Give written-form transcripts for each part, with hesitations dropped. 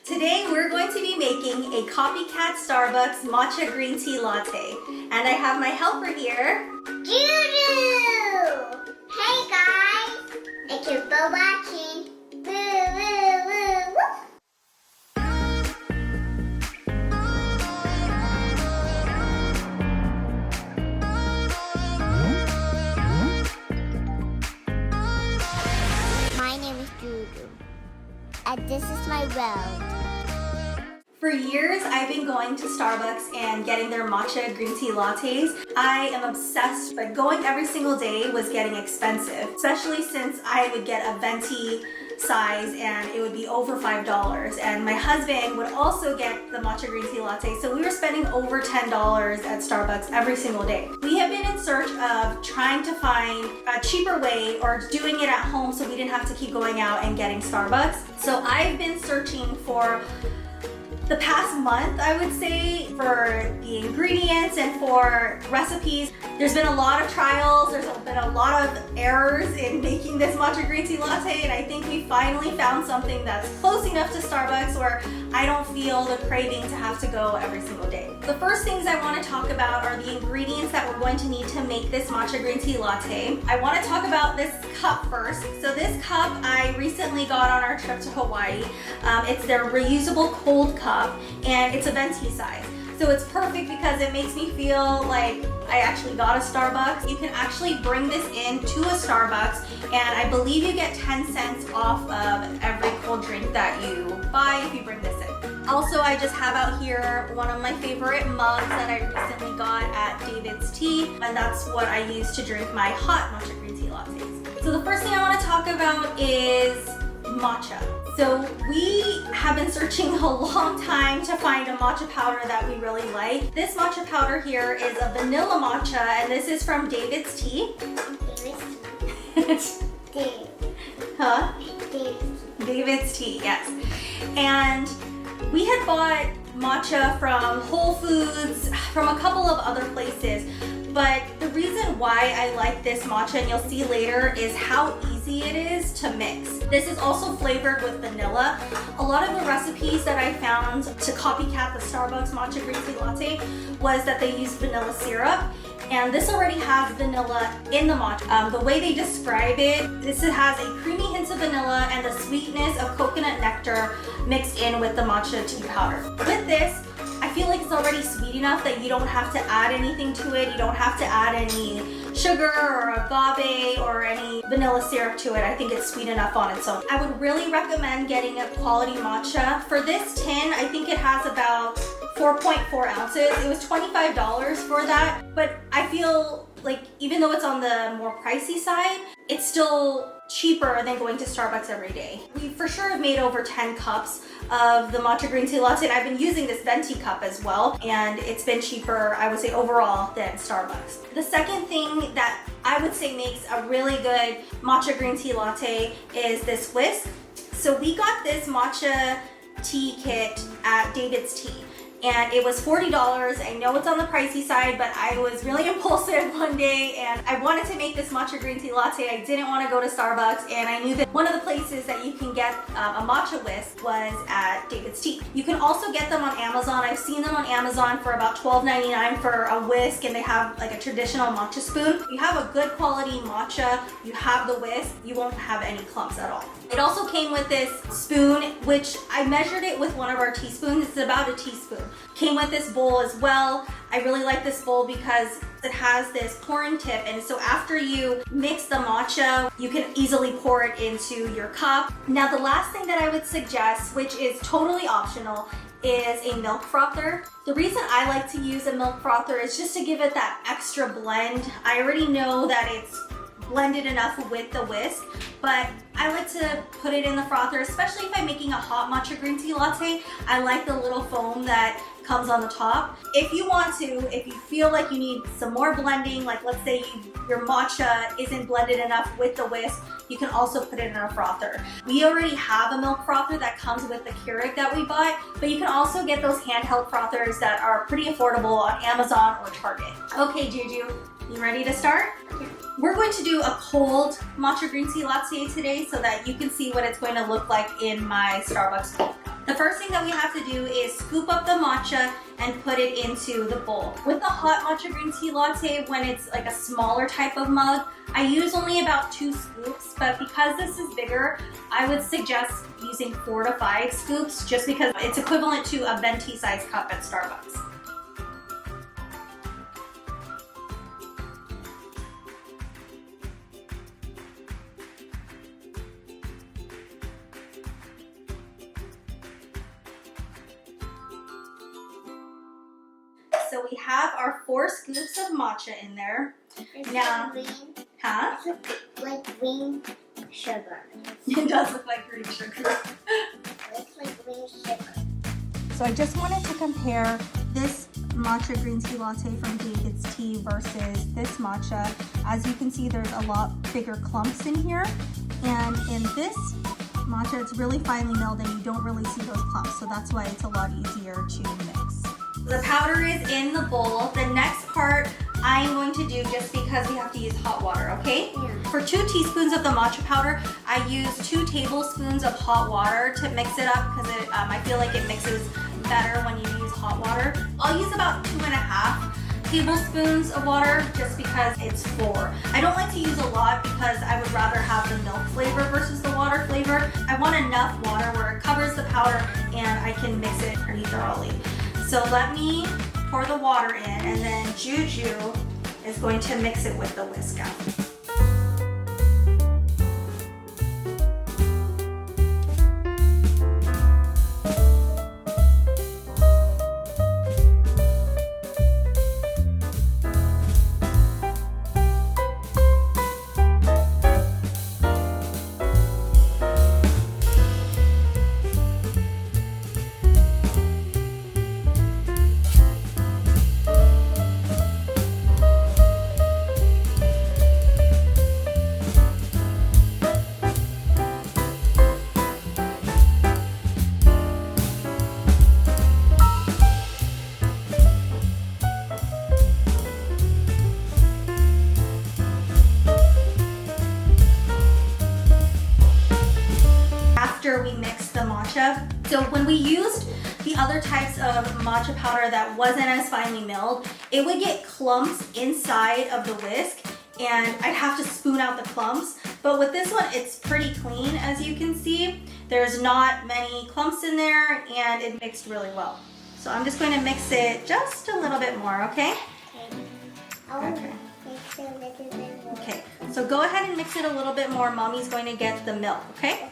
Today we're going to be making a Copycat Starbucks matcha green tea latte. And I have my helper here, Juju! Hey guys! Thank you for watching. Woo, woo, woo, woo. My name is Juju. And this is my world. For years, I've been going to Starbucks and getting their matcha green tea lattes. I am obsessed, but going every single day was getting expensive, especially since I would get a venti size and it would be over $5. And my husband would also get the matcha green tea latte, so we were spending over $10 at Starbucks every single day. We have been in search of trying to find a cheaper way or doing it at home so we didn't have to keep going out and getting Starbucks. So I've been searching for the past month, I would say, for the ingredients and for recipes. There's been a lot of trials, there's been a lot of errors in making this matcha green tea latte, and I think we finally found something that's close enough to Starbucks where I don't feel the craving to have to go every single day. The first things I want to talk about are the ingredients that we're going to need to make this matcha green tea latte. I want to talk about this cup first. So this cup I recently got on our trip to Hawaii. It's their reusable cold cup, and it's a venti size. So it's perfect because it makes me feel like I actually got a Starbucks. You can actually bring this in to a Starbucks, and I believe you get 10 cents off of every cold drink that you buy if you bring this in. Also, I just have out here one of my favorite mugs that I recently got at David's Tea, and that's what I use to drink my hot matcha green tea lattes. So the first thing I want to talk about is matcha. So we have been searching a long time to find a matcha powder that we really like. This matcha powder here is a vanilla matcha, and this is from David's Tea. David's Tea. Huh? David's Tea. David's Tea, yes. And we had bought matcha from Whole Foods, from a couple of other places. But the reason why I like this matcha, and you'll see later, is how easy it is to mix. This is also flavored with vanilla. A lot of the recipes that I found to copycat the Starbucks matcha green tea latte was that they used vanilla syrup. And this already has vanilla in the matcha. The way they describe it, this has a creamy hint of vanilla and the sweetness of coconut nectar mixed in with the matcha tea powder. With this, I feel like it's already sweet enough that you don't have to add anything to it. You don't have to add any sugar or agave or any vanilla syrup to it. I think it's sweet enough on its own. I would really recommend getting a quality matcha. For this tin, I think it has about 4.4 ounces. It was $25 for that, but I feel like even though it's on the more pricey side, it's still cheaper than going to Starbucks every day. We for sure have made over 10 cups of the matcha green tea latte, and I've been using this venti cup as well, and it's been cheaper, I would say, overall than Starbucks. The second thing that I would say makes a really good matcha green tea latte is this whisk. So we got this matcha tea kit at David's Tea, and it was $40. I know it's on the pricey side, but I was really impulsive one day and I wanted to make this matcha green tea latte. I didn't want to go to Starbucks, and I knew that one of the places that you can get a matcha whisk was at David's Tea. You can also get them on Amazon. I've seen them on Amazon for about $12.99 for a whisk, and they have like a traditional matcha spoon. If you have a good quality matcha, you have the whisk, you won't have any clumps at all. It also came with this spoon, which I measured it with one of our teaspoons. It's about a teaspoon. Came with this bowl as well. I really like this bowl because it has this pouring tip, and so after you mix the matcha, you can easily pour it into your cup. Now the last thing that I would suggest, which is totally optional, is a milk frother. The reason I like to use a milk frother is just to give it that extra blend. I already know that it's blended enough with the whisk, but I like to put it in the frother, especially if I'm making a hot matcha green tea latte. I like the little foam that comes on the top. If you want to, if you feel like you need some more blending, like let's say your matcha isn't blended enough with the whisk, you can also put it in a frother. We already have a milk frother that comes with the keurig that we bought, but you can also get those handheld frothers that are pretty affordable on Amazon or Target. Okay, Juju, you ready to start? We're going to do a cold matcha green tea latte today so that you can see what it's going to look like in my Starbucks cold cup. The first thing that we have to do is scoop up the matcha and put it into the bowl. With the hot matcha green tea latte, when it's like a smaller type of mug, I use only about 2 scoops, but because this is bigger, I would suggest using 4 to 5 scoops just because it's equivalent to a venti size cup at Starbucks. So we have our 4 scoops of matcha in there. It's Now, green. huh? It's like green sugar. It does look like green sugar. It's like green sugar. So I just wanted to compare this matcha green tea latte from David's Tea versus this matcha. As you can see, there's a lot bigger clumps in here. And in this matcha, it's really finely milled and you don't really see those clumps. So that's why it's a lot easier to mix. The powder is in the bowl. The next part I'm going to do just because we have to use hot water, okay? Yeah. For 2 teaspoons of the matcha powder, I use 2 tablespoons of hot water to mix it up because I feel like it mixes better when you use hot water. I'll use about 2.5 tablespoons of water just because it's 4. I don't like to use a lot because I would rather have the milk flavor versus the water flavor. I want enough water where it covers the powder and I can mix it pretty thoroughly. So let me pour the water in and then Juju is going to mix it with the whisk out. We mixed the matcha. So when we used the other types of matcha powder that wasn't as finely milled, it would get clumps inside of the whisk and I'd have to spoon out the clumps. But with this one, it's pretty clean, as you can see. There's not many clumps in there and it mixed really well. So I'm just going to mix it just a little bit more, okay? Okay. Okay, so go ahead and mix it a little bit more. Mommy's going to get the milk, okay?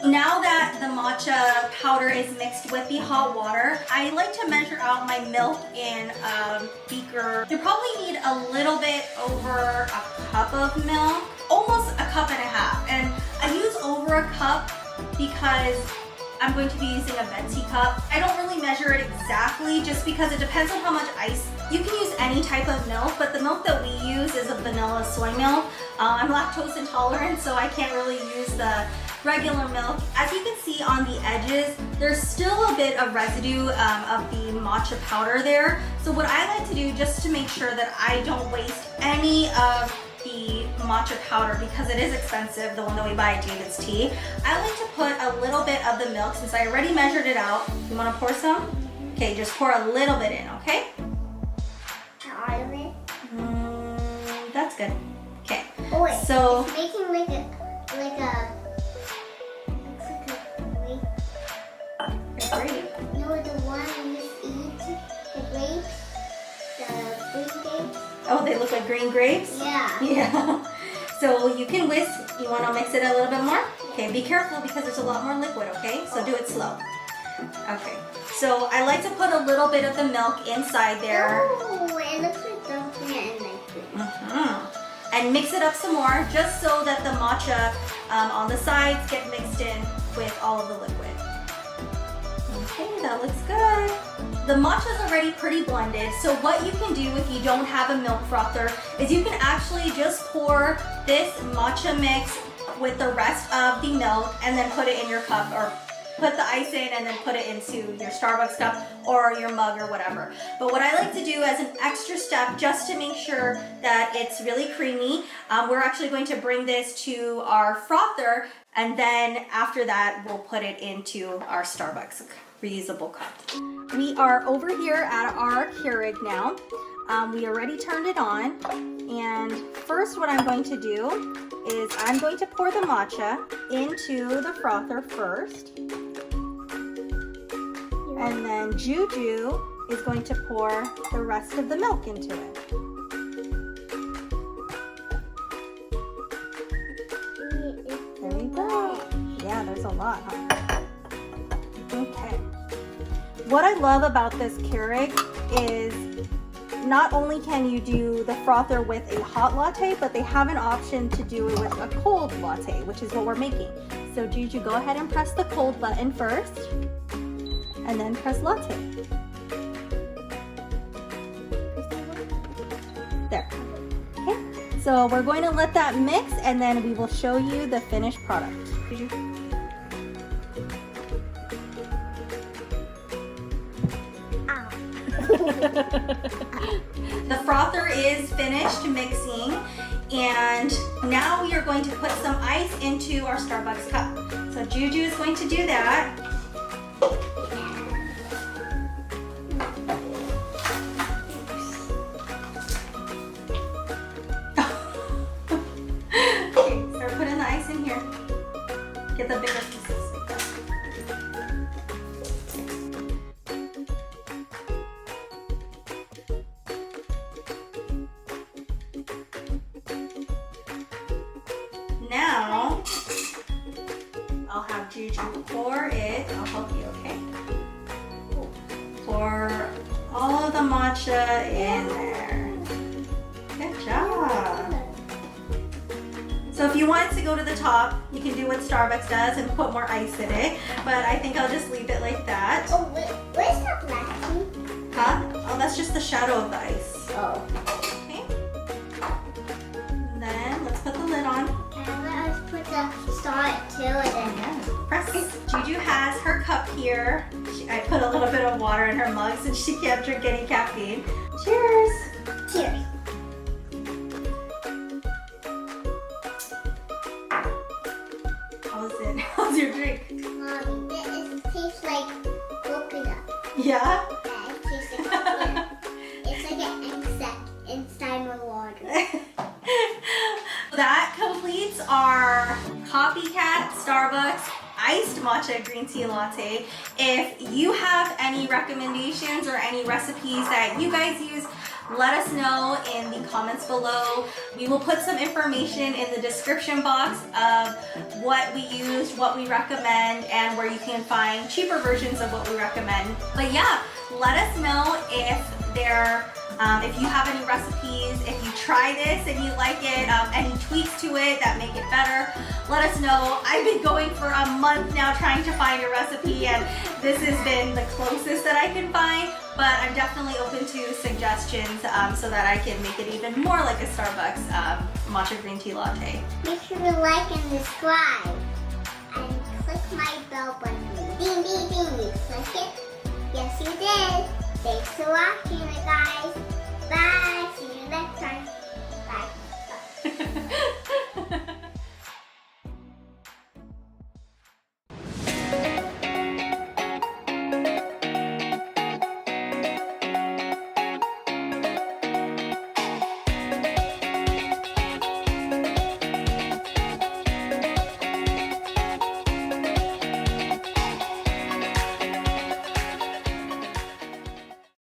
Now that the matcha powder is mixed with the hot water, I like to measure out my milk in a beaker. You probably need a little bit over a cup of milk, almost a cup and a half. And I use over a cup because I'm going to be using a venti cup. I don't really measure it exactly just because it depends on how much ice. You can use any type of milk, but the milk that we use is a vanilla soy milk. I'm lactose intolerant, so I can't really use the regular milk. As you can see on the edges, there's still a bit of residue of the matcha powder there. So what I like to do, just to make sure that I don't waste any of the matcha powder because it is expensive, the one that we buy at David's Tea, I like to put a little bit of the milk since I already measured it out. You want to pour some? Okay, just pour a little bit in, okay? All of it? That's good. Okay. Oh wait, so it's making like a grape. No, the one you eat, the grapes, the green grapes. Oh, they look like green grapes? Yeah. Yeah. So you can whisk. You want to mix it a little bit more? Okay, be careful because there's a lot more liquid, okay? So do it slow. Okay. So I like to put a little bit of the milk inside there. Oh, it looks like dumpling and like this. And mix it up some more just so that the matcha on the sides get mixed in with all of the liquid. Okay, that looks good. The matcha is already pretty blended, so what you can do if you don't have a milk frother is you can actually just pour this matcha mix with the rest of the milk and then put it in your cup, or put the ice in and then put it into your Starbucks cup or your mug or whatever. But what I like to do as an extra step, just to make sure that it's really creamy, we're actually going to bring this to our frother And then after that, we'll put it into our Starbucks reusable cup. We are over here at our Keurig now. We already turned it on. And first what I'm going to do is I'm going to pour the matcha into the frother first. And then Juju is going to pour the rest of the milk into it. There you go. Yeah, there's a lot, huh? Okay. What I love about this Keurig is not only can you do the frother with a hot latte, but they have an option to do it with a cold latte, which is what we're making. So Juju, go ahead and press the cold button first, and then press latte. There. Okay. So we're going to let that mix, and then we will show you the finished product. Juju. The frother is finished mixing, and now we are going to put some ice into our Starbucks cup. So Juju is going to do that. Okay, start putting the ice in here. Get the bigger pieces. Now, I'll have Juju pour it. I'll help you, okay? Pour all of the matcha in there. Good job. So if you want it to go to the top, you can do what Starbucks does and put more ice in it. But I think I'll just leave it like that. Oh, where's that Latte? Huh? Oh, that's just the shadow of the ice. Oh. Okay. And then let's put the lid on. Let's put the salt too and then. Yeah. Press. Juju has her cup here. I put a little bit of water in her mug since she can't drink any caffeine. Cheers. Cheers. How's it? How's your drink? Mommy, it tastes like coconut. Yeah? Yeah, it tastes like coconut. It's like an insect inside my water. That completes our Copycat Starbucks iced matcha green tea latte. If you have any recommendations or any recipes that you guys use, let us know in the comments below. We will put some information in the description box of what we used, what we recommend, and where you can find cheaper versions of what we recommend. But yeah, let us know if you have any recipes, if you try this and you like it, any tweaks to it that make it better, let us know. I've been going for a month now trying to find a recipe, and this has been the closest that I can find, but I'm definitely open to suggestions so that I can make it even more like a Starbucks matcha green tea latte. Make sure to like and subscribe. And click my bell button. Ding, ding, ding. You click it? Yes, you did. Thanks for watching, guys. Bye. See you next time.